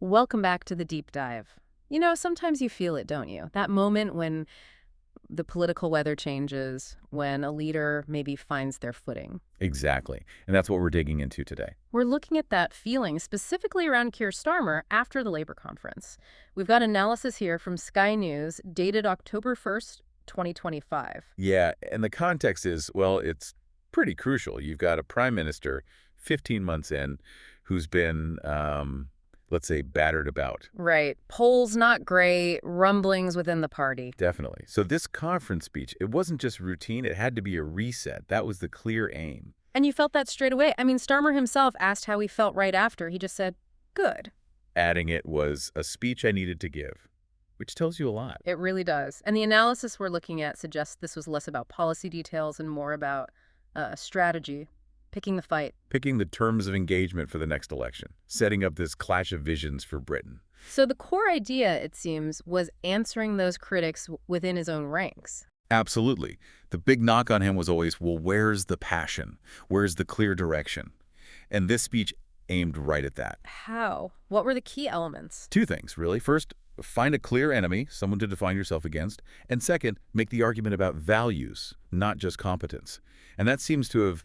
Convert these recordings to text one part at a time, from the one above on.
Welcome back to the deep dive. Sometimes you feel it, don't you? That moment when the political weather changes, when a leader maybe finds their footing. Exactly. And that's what we're digging into today. We're looking at that feeling specifically around Keir Starmer after the Labor conference. We've got analysis here from Sky News dated October 1st, 2025. Yeah, and the context is, well, it's pretty crucial. You've got a prime minister 15 months in who's been, let's say, battered about. Right. Polls not great, rumblings within the party. Definitely. So this conference speech, it wasn't just routine. It had to be a reset. That was the clear aim. And you felt that straight away. I mean, Starmer himself asked how he felt right after. He just said, good. Adding it was a speech I needed to give, which tells you a lot. It really does. And the analysis we're looking at suggests this was less about policy details and more about strategy, picking the fight. Picking the terms of engagement for the next election, setting up this clash of visions for Britain. So the core idea, it seems, was answering those critics within his own ranks. Absolutely. The big knock on him was always, well, where's the passion? Where's the clear direction? And this speech aimed right at that. How? What were the key elements? Two things, really. First, find a clear enemy, someone to define yourself against. And second, make the argument about values, not just competence. And that seems to have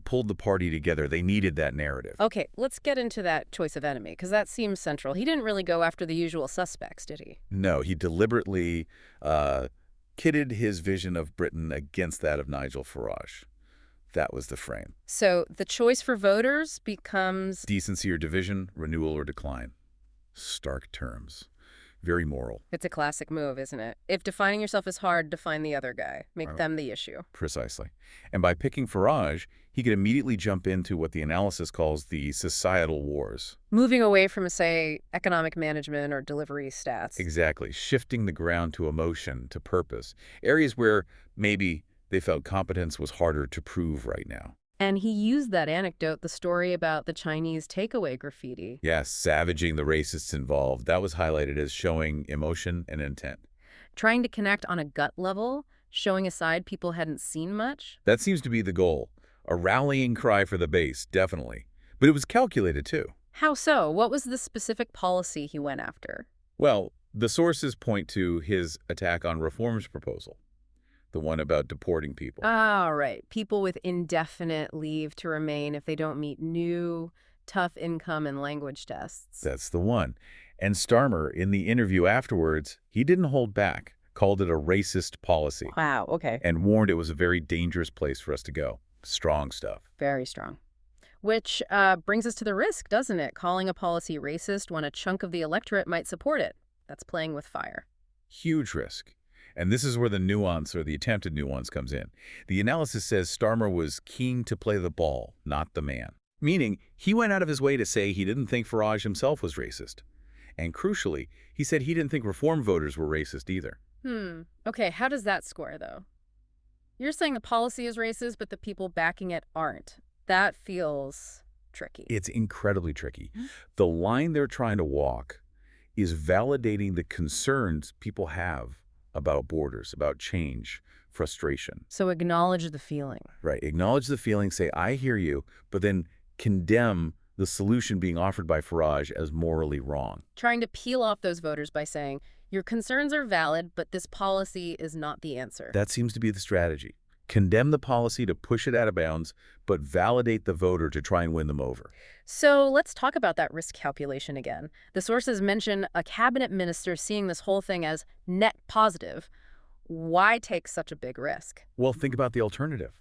pulled the party together. They needed that narrative. Okay, let's get into that choice of enemy, because that seems central. He didn't really go after the usual suspects, did he? No, he deliberately kitted his vision of Britain against that of Nigel Farage. That was the frame. So the choice for voters becomes... Decency or division, renewal or decline. Stark terms. Very moral. It's a classic move, isn't it? If defining yourself is hard, define the other guy. Make them the issue. Precisely. And by picking Farage, he could immediately jump into what the analysis calls the societal wars. Moving away from, say, economic management or delivery stats. Exactly. Shifting the ground to emotion, to purpose. Areas where maybe they felt competence was harder to prove right now. And he used that anecdote, the story about the Chinese takeaway graffiti. Yes, savaging the racists involved. That was highlighted as showing emotion and intent. Trying to connect on a gut level, showing a side people hadn't seen much. That seems to be the goal. A rallying cry for the base, definitely. But it was calculated, too. How so? What was the specific policy he went after? Well, the sources point to his attack on reforms proposal. The one about deporting people. Ah, right. People with indefinite leave to remain if they don't meet new, tough income and language tests. That's the one. And Starmer, in the interview afterwards, he didn't hold back, called it a racist policy. Wow, okay. And warned it was a very dangerous place for us to go. Strong stuff. Very strong. Which brings us to the risk, doesn't it? Calling a policy racist when a chunk of the electorate might support it. That's playing with fire. Huge risk. And this is where the nuance, or the attempted nuance, comes in. The analysis says Starmer was keen to play the ball, not the man. Meaning, he went out of his way to say he didn't think Farage himself was racist. And crucially, he said he didn't think reform voters were racist either. Okay, how does that square, though? You're saying the policy is racist, but the people backing it aren't. That feels tricky. It's incredibly tricky. The line they're trying to walk is validating the concerns people have about borders, about change, frustration. So acknowledge the feeling. Right. Acknowledge the feeling, say, I hear you, but then condemn the solution being offered by Farage as morally wrong. Trying to peel off those voters by saying, your concerns are valid, but this policy is not the answer. That seems to be the strategy. Condemn the policy to push it out of bounds, but validate the voter to try and win them over. So let's talk about that risk calculation again. The sources mention a cabinet minister seeing this whole thing as net positive. Why take such a big risk? Well, think about the alternative.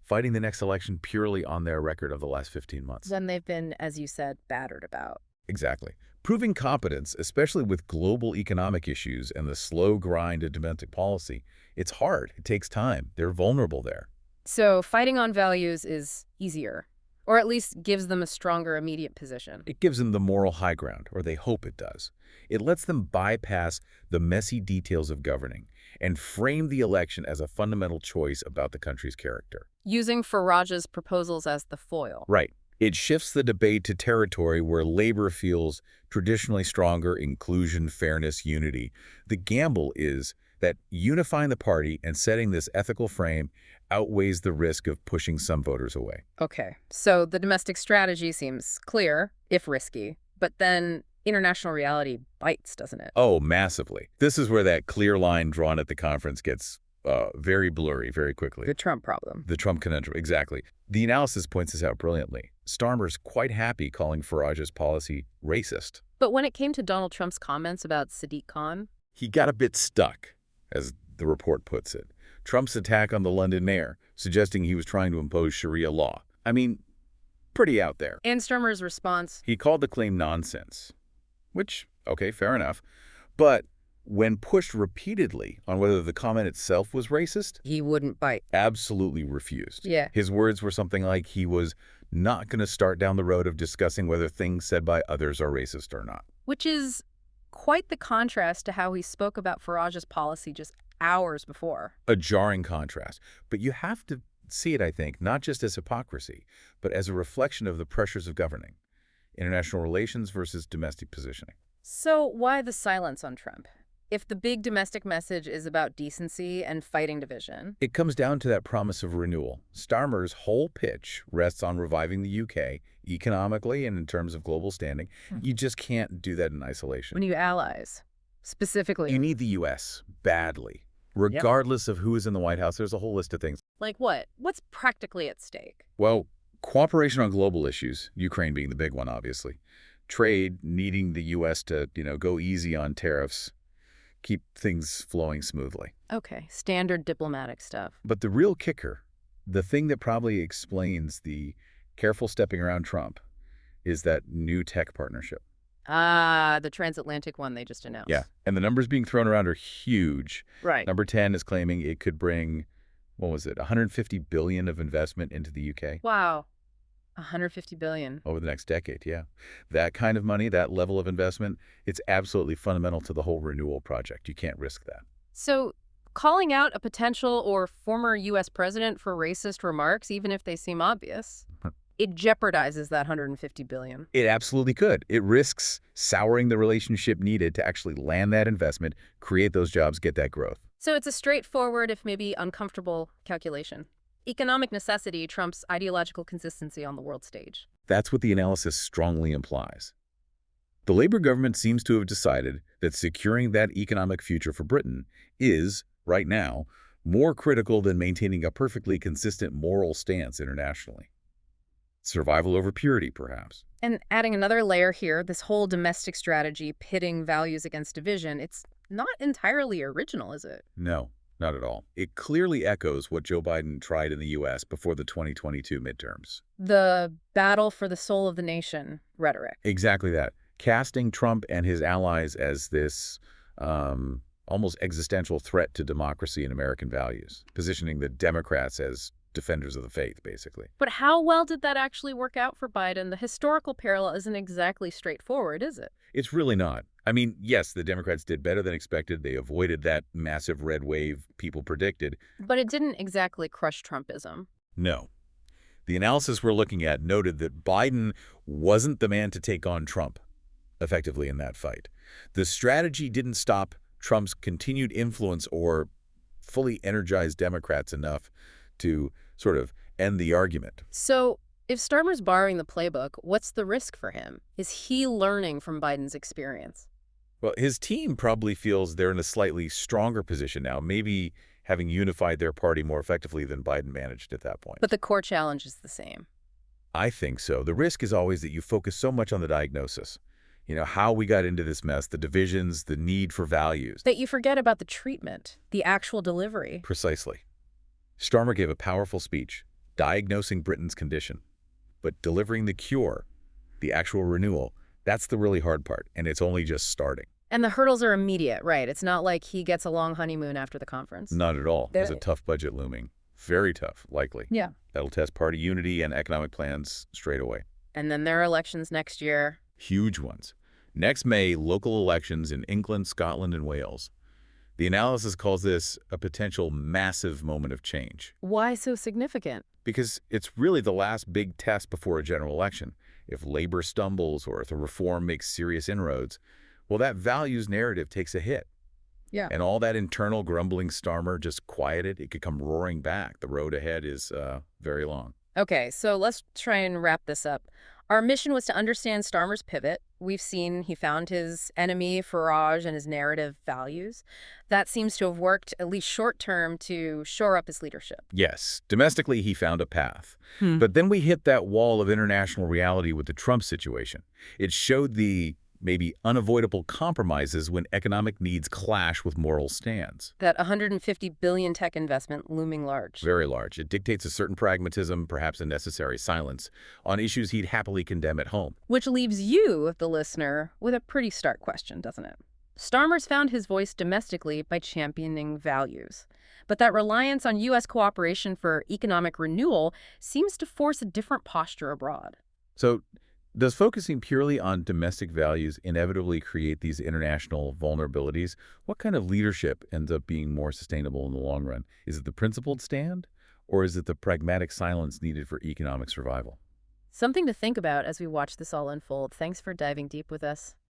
Fighting the next election purely on their record of the last 15 months. Then they've been, as you said, battered about. Exactly. Proving competence, especially with global economic issues and the slow grind of domestic policy, it's hard. It takes time. They're vulnerable there. So fighting on values is easier, or at least gives them a stronger immediate position. It gives them the moral high ground, or they hope it does. It lets them bypass the messy details of governing and frame the election as a fundamental choice about the country's character. Using Farage's proposals as the foil. Right. It shifts the debate to territory where labor feels traditionally stronger: inclusion, fairness, unity. The gamble is that unifying the party and setting this ethical frame outweighs the risk of pushing some voters away. Okay, so the domestic strategy seems clear, if risky. But then international reality bites, doesn't it? Oh, massively. This is where that clear line drawn at the conference gets very blurry very quickly. The Trump problem. The Trump conundrum, exactly. The analysis points this out brilliantly. Starmer's quite happy calling Farage's policy racist. But when it came to Donald Trump's comments about Sadiq Khan, He got a bit stuck, as the report puts it. Trump's attack on the London mayor, suggesting he was trying to impose Sharia law. I mean, pretty out there. and Starmer's response, He called the claim nonsense, which, okay, fair enough. But when pushed repeatedly on whether the comment itself was racist, he wouldn't bite. absolutely refused. Yeah. His words were something like he was not going to start down the road of discussing whether things said by others are racist or not. Which is quite the contrast to how he spoke about Farage's policy just hours before. A jarring contrast. But you have to see it, I think, not just as hypocrisy, but as a reflection of the pressures of governing. International relations versus domestic positioning. So why the silence on Trump? If the big domestic message is about decency and fighting division. It comes down to that promise of renewal. Starmer's whole pitch rests on reviving the UK economically and in terms of global standing. You just can't do that in isolation. When you allies, specifically. You need the U.S. badly. Regardless of who is in the White House, there's a whole list of things. Like what? What's practically at stake? Well, cooperation on global issues, Ukraine being the big one, obviously. Trade, needing the U.S. to, go easy on tariffs, keep things flowing smoothly. Okay, standard diplomatic stuff. But the real kicker, the thing that probably explains the careful stepping around Trump, is that new tech partnership. Ah, the transatlantic one they just announced. Yeah, and the numbers being thrown around are huge. Right. Number 10 is claiming it could bring, what was it, 150 billion of investment into the UK Wow. 150 billion. over the next decade, yeah. That kind of money, that level of investment, it's absolutely fundamental to the whole renewal project. You can't risk that. So calling out a potential or former U.S. president for racist remarks, even if they seem obvious, it jeopardizes that 150 billion. It absolutely could. It risks souring the relationship needed to actually land that investment, create those jobs, get that growth. So it's a straightforward, if maybe uncomfortable, calculation. Economic necessity trumps ideological consistency on the world stage. That's what the analysis strongly implies. The Labour government seems to have decided that securing that economic future for Britain is, right now, more critical than maintaining a perfectly consistent moral stance internationally. Survival over purity, perhaps. And adding another layer here, this whole domestic strategy pitting values against division, it's not entirely original, is it? No, not at all. It clearly echoes what Joe Biden tried in the U.S. before the 2022 midterms. The battle for the soul of the nation rhetoric. Exactly that. Casting Trump and his allies as this almost existential threat to democracy and American values, positioning the Democrats as defenders of the faith, basically. But how well did that actually work out for Biden? The historical parallel isn't exactly straightforward, is it? It's really not. I mean, yes, the Democrats did better than expected. They avoided that massive red wave people predicted. But it didn't exactly crush Trumpism. No. The analysis we're looking at noted that Biden wasn't the man to take on Trump effectively in that fight. The strategy didn't stop Trump's continued influence or fully energize Democrats enough to sort of end the argument. So if Starmer's borrowing the playbook, what's the risk for him? Is he learning from Biden's experience? Well, his team probably feels they're in a slightly stronger position now, maybe having unified their party more effectively than Biden managed at that point. But the core challenge is the same. I think so. The risk is always that you focus so much on the diagnosis. How we got into this mess, the divisions, the need for values. That you forget about the treatment, the actual delivery. Precisely. Starmer gave a powerful speech, diagnosing Britain's condition. But delivering the cure, the actual renewal, that's the really hard part, and it's only just starting. And the hurdles are immediate, right? It's not like he gets a long honeymoon after the conference. Not at all. There's a tough budget looming. Very tough, likely. Yeah. That'll test party unity and economic plans straight away. And then there are elections next year. Huge ones. Next May, local elections in England, Scotland, and Wales. The analysis calls this a potential massive moment of change. Why so significant? Because it's really the last big test before a general election. If Labor stumbles or if the reform makes serious inroads, well, that values narrative takes a hit. Yeah. And all that internal grumbling Starmer just quieted, it could come roaring back. The road ahead is very long. Okay, so let's try and wrap this up. Our mission was to understand Starmer's pivot. We've seen he found his enemy, Farage, and his narrative values. That seems to have worked, at least short term, to shore up his leadership. Yes, domestically he found a path. Hmm. But then we hit that wall of international reality with the Trump situation. It showed the maybe unavoidable compromises when economic needs clash with moral stands. That 150 billion tech investment looming large. Very large. It dictates a certain pragmatism, perhaps a necessary silence, on issues he'd happily condemn at home. Which leaves you, the listener, with a pretty stark question, doesn't it? Starmer's found his voice domestically by championing values. But that reliance on U.S. cooperation for economic renewal seems to force a different posture abroad. So, does focusing purely on domestic values inevitably create these international vulnerabilities? What kind of leadership ends up being more sustainable in the long run? Is it the principled stand, or is it the pragmatic silence needed for economic survival? Something to think about as we watch this all unfold. Thanks for diving deep with us.